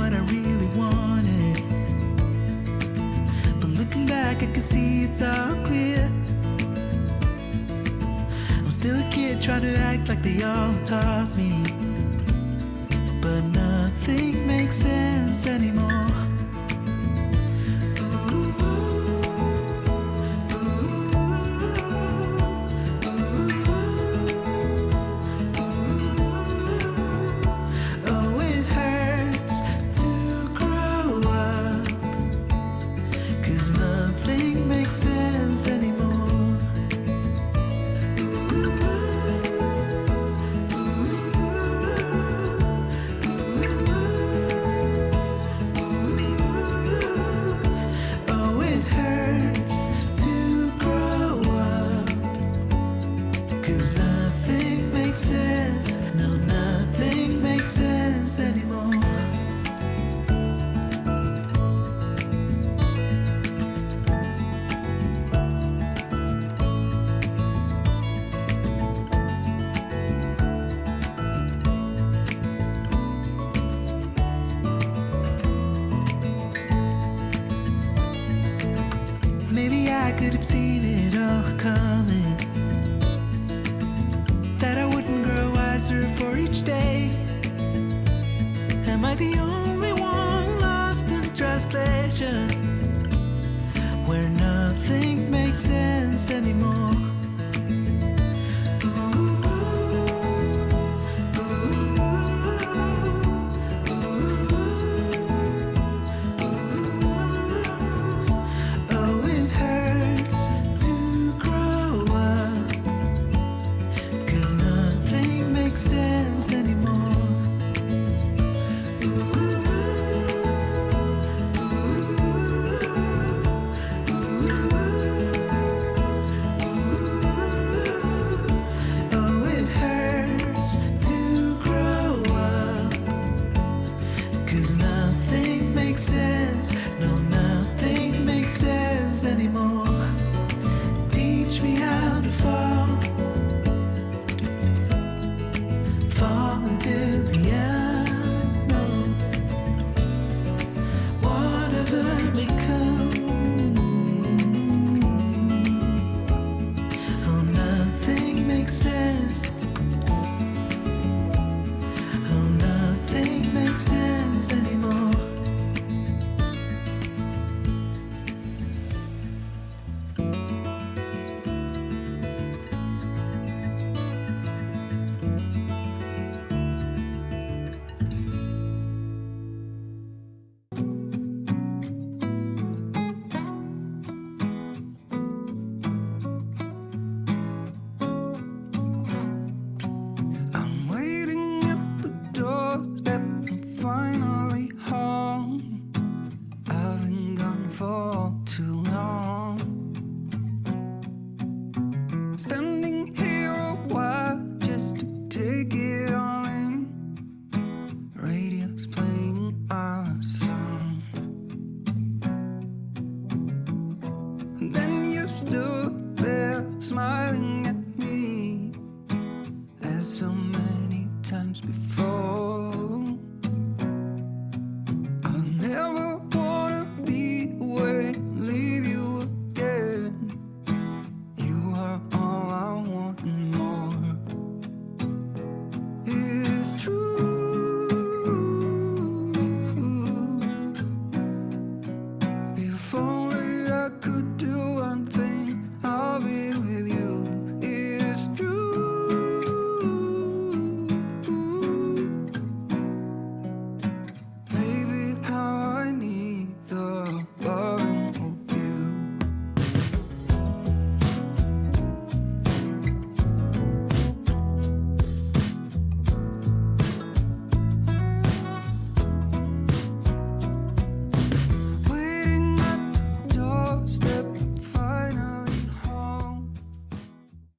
what I really wanted. But looking back, I can see it's all clear. I'm still a kid trying to act like they all taught me, but nothing makes sense anymore. Maybe I could have seen it all coming, that I wouldn't grow wiser for each day. Am I the only one lost in translation, where nothing makes sense anymore? Makes sense.